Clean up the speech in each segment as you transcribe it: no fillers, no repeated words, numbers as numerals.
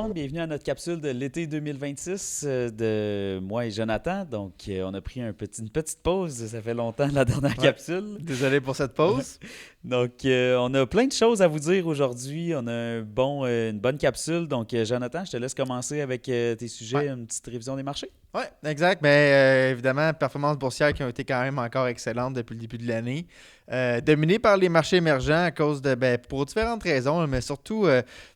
monde, bienvenue à notre capsule de l'été 2026 de moi et Jonathan. Donc, on a pris une petite pause, ça fait longtemps la dernière Ouais. capsule. Désolé pour cette pause. Donc, on a plein de choses à vous dire aujourd'hui. On a une bonne capsule. Donc, Jonathan, je te laisse commencer avec tes Ouais. sujets, une petite révision des marchés. Ouais, exact. Mais évidemment, performances boursières qui ont été quand même encore excellentes depuis le début de l'année. Dominées par les marchés émergents à cause de, pour différentes raisons, là, mais surtout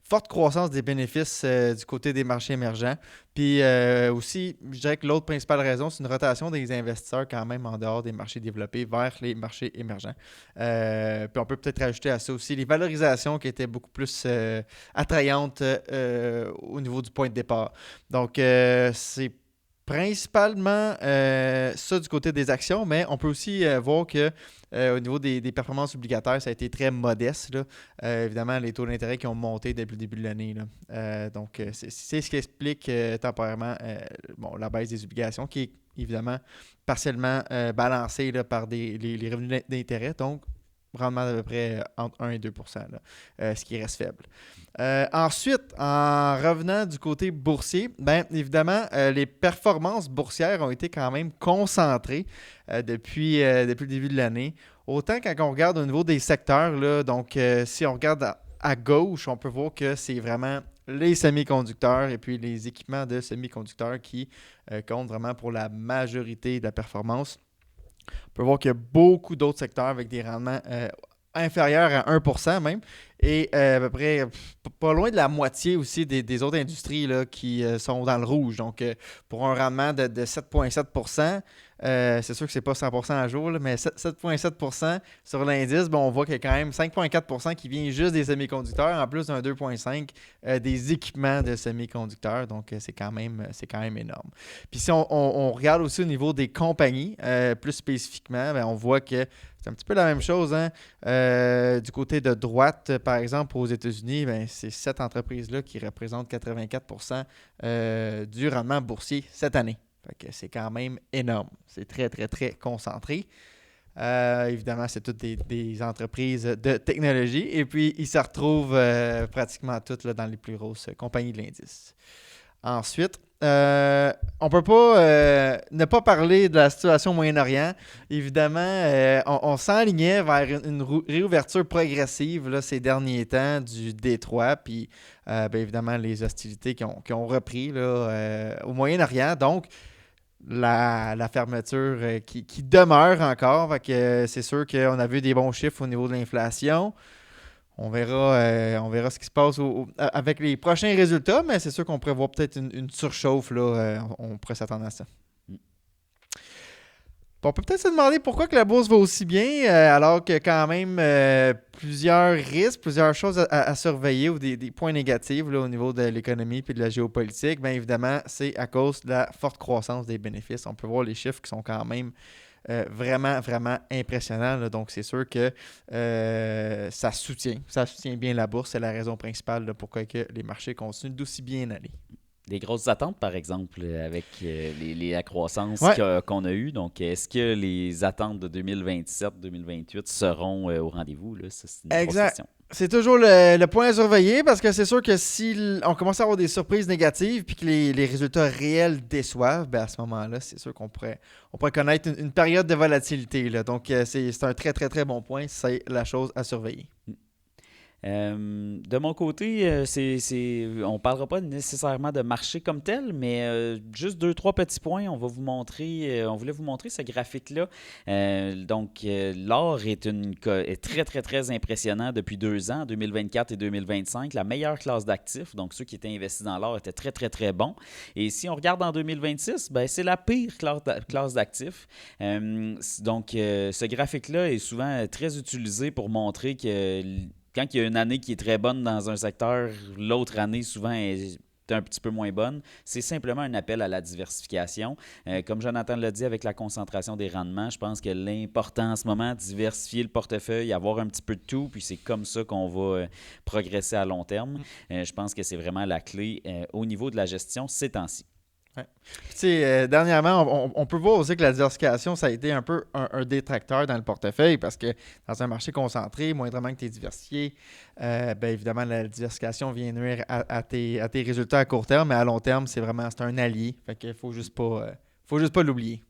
forte croissance des bénéfices du côté des marchés émergents. Puis aussi, je dirais que l'autre principale raison, c'est une rotation des investisseurs quand même en dehors des marchés développés vers les marchés émergents. Puis on peut peut-être rajouter à ça aussi les valorisations qui étaient beaucoup plus attrayantes au niveau du point de départ. Donc, c'est principalement ça du côté des actions, mais on peut aussi voir que au niveau des performances obligataires, ça a été très modeste, là. Évidemment, les taux d'intérêt qui ont monté depuis le début de l'année, là. Donc, c'est ce qui explique temporairement la baisse des obligations, qui est évidemment partiellement balancée là, par les revenus d'intérêt. Donc, rendement d'à peu près entre 1 et 2 là, ce qui reste faible. Ensuite, en revenant du côté boursier, bien évidemment, les performances boursières ont été quand même concentrées depuis le début de l'année. Autant quand on regarde au niveau des secteurs, là, donc si on regarde à gauche, on peut voir que c'est vraiment les semi-conducteurs et puis les équipements de semi-conducteurs qui comptent vraiment pour la majorité de la performance. On peut voir qu'il y a beaucoup d'autres secteurs avec des rendements inférieurs à 1% même. Et à peu près pas loin de la moitié aussi des autres industries là, qui sont dans le rouge. Donc, pour un rendement de 7,7%, c'est sûr que c'est pas 100% à jour, là, mais 7,7% sur l'indice, on voit qu'il y a quand même 5,4% qui vient juste des semi-conducteurs, en plus d'un 2,5% des équipements de semi-conducteurs. Donc, c'est quand même énorme. Puis si on regarde aussi au niveau des compagnies, plus spécifiquement, on voit que c'est un petit peu la même chose. Hein? Du côté de droite, par exemple, aux États-Unis, c'est cette entreprise-là qui représente 84% du rendement boursier cette année. Fait que c'est quand même énorme. C'est très, très, très concentré. Évidemment, c'est toutes des entreprises de technologie. Et puis, ils se retrouvent pratiquement toutes là, dans les plus grosses compagnies de l'indice. Ensuite, on ne peut pas ne pas parler de la situation au Moyen-Orient. Évidemment, on s'enlignait vers une réouverture progressive là, ces derniers temps du Détroit. Puis, évidemment, les hostilités qui ont repris là, au Moyen-Orient. Donc, la fermeture qui demeure encore. Fait que, c'est sûr qu'on a vu des bons chiffres au niveau de l'inflation. On verra ce qui se passe avec les prochains résultats, mais c'est sûr qu'on pourrait voir peut-être une surchauffe. Là, on pourrait s'attendre à ça. On peut peut-être se demander pourquoi que la bourse va aussi bien, alors qu'il y a quand même plusieurs risques, plusieurs choses à surveiller ou des points négatifs là, au niveau de l'économie et de la géopolitique. Bien évidemment, c'est à cause de la forte croissance des bénéfices. On peut voir les chiffres qui sont quand même vraiment, vraiment impressionnant. Là. Donc, c'est sûr que ça soutient bien la bourse. C'est la raison principale là, pourquoi que les marchés continuent d'aussi bien aller. Des grosses attentes, par exemple, avec la croissance Ouais, qu'on a eue. Donc, est-ce que les attentes de 2027-2028 seront au rendez-vous? Là? Ça, c'est une grosse exact. question. C'est toujours le point à surveiller parce que c'est sûr que si on commence à avoir des surprises négatives puis que les résultats réels déçoivent, à ce moment-là, c'est sûr qu'on pourrait connaître une période de volatilité. Là. Donc, c'est un très, très, très bon point. C'est la chose à surveiller. De mon côté, on ne parlera pas nécessairement de marché comme tel, mais juste deux, trois petits points. On voulait vous montrer ce graphique-là. L'or est très, très, très impressionnant depuis 2 ans, 2024 et 2025. La meilleure classe d'actifs, donc ceux qui étaient investis dans l'or étaient très, très, très bons. Et si on regarde en 2026, c'est la pire classe d'actifs. Ce graphique-là est souvent très utilisé pour montrer que quand il y a une année qui est très bonne dans un secteur, l'autre année souvent est un petit peu moins bonne. C'est simplement un appel à la diversification. Comme Jonathan l'a dit avec la concentration des rendements, je pense que l'important en ce moment, diversifier le portefeuille, avoir un petit peu de tout, puis c'est comme ça qu'on va progresser à long terme. Je pense que c'est vraiment la clé au niveau de la gestion ces temps-ci. Ouais. Puis, tu sais, dernièrement, on peut voir aussi que la diversification, ça a été un peu un détracteur dans le portefeuille parce que dans un marché concentré, moindrement que tu es diversifié, ben évidemment, la diversification vient nuire à tes résultats à court terme, mais à long terme, c'est un allié. Fait qu'il faut juste pas l'oublier.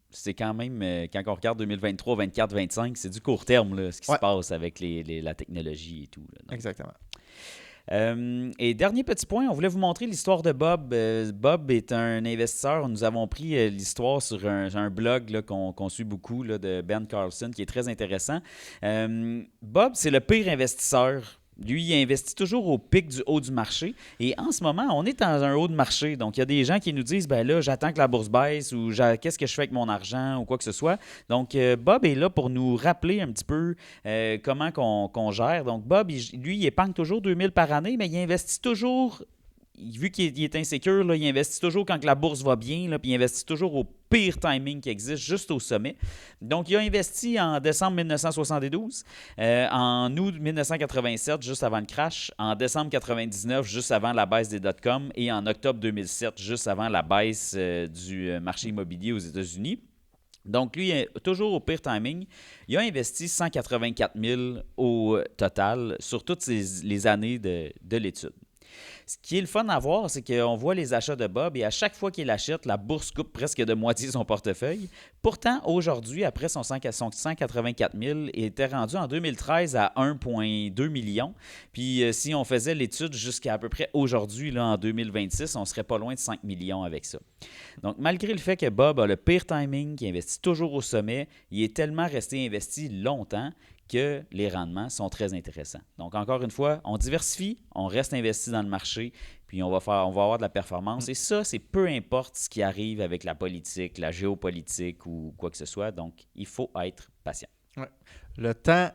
C'est quand même, quand on regarde 2023, 24, 25, c'est du court terme, là, ce qui se passe avec la technologie et tout. Là, donc. Exactement. Et dernier petit point, on voulait vous montrer l'histoire de Bob. Bob est un investisseur. Nous avons pris l'histoire sur un blog là, qu'on suit beaucoup là, de Ben Carlson qui est très intéressant. Bob, c'est le pire investisseur. Lui, il investit toujours au pic du haut du marché. Et en ce moment, on est dans un haut de marché. Donc, il y a des gens qui nous disent, ben là, j'attends que la bourse baisse ou qu'est-ce que je fais avec mon argent ou quoi que ce soit. Donc, Bob est là pour nous rappeler un petit peu comment qu'on gère. Donc, Bob, lui, il épargne toujours 2000 par année, mais il investit toujours... Vu qu'il est insécure, là, il investit toujours quand la bourse va bien, là, puis il investit toujours au pire timing qui existe, juste au sommet. Donc, il a investi en décembre 1972, en août 1987, juste avant le crash, en décembre 1999, juste avant la baisse des dot-com, et en octobre 2007, juste avant la baisse du marché immobilier aux États-Unis. Donc, lui, toujours au pire timing, il a investi 184 000 au total sur toutes les années de l'étude. Ce qui est le fun à voir, c'est qu'on voit les achats de Bob et à chaque fois qu'il achète, la bourse coupe presque de moitié son portefeuille. Pourtant, aujourd'hui, après son 184 000, il était rendu en 2013 à 1,2 million. Puis si on faisait l'étude jusqu'à à peu près aujourd'hui, là, en 2026, on serait pas loin de 5 millions avec ça. Donc, malgré le fait que Bob a le pire timing, qu'il investit toujours au sommet, il est tellement resté investi longtemps que les rendements sont très intéressants. Donc, encore une fois, on diversifie, on reste investi dans le marché, puis on va avoir de la performance. Et ça, c'est peu importe ce qui arrive avec la politique, la géopolitique ou quoi que ce soit. Donc, il faut être patient. Ouais. Le temps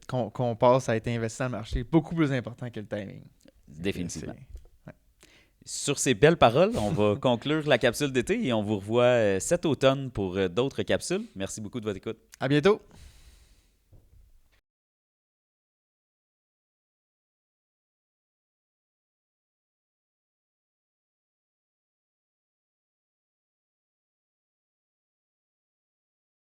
qu'on passe à être investi dans le marché est beaucoup plus important que le timing. Définitivement. Sur ces belles paroles, on va conclure la capsule d'été et on vous revoit cet automne pour d'autres capsules. Merci beaucoup de votre écoute. À bientôt!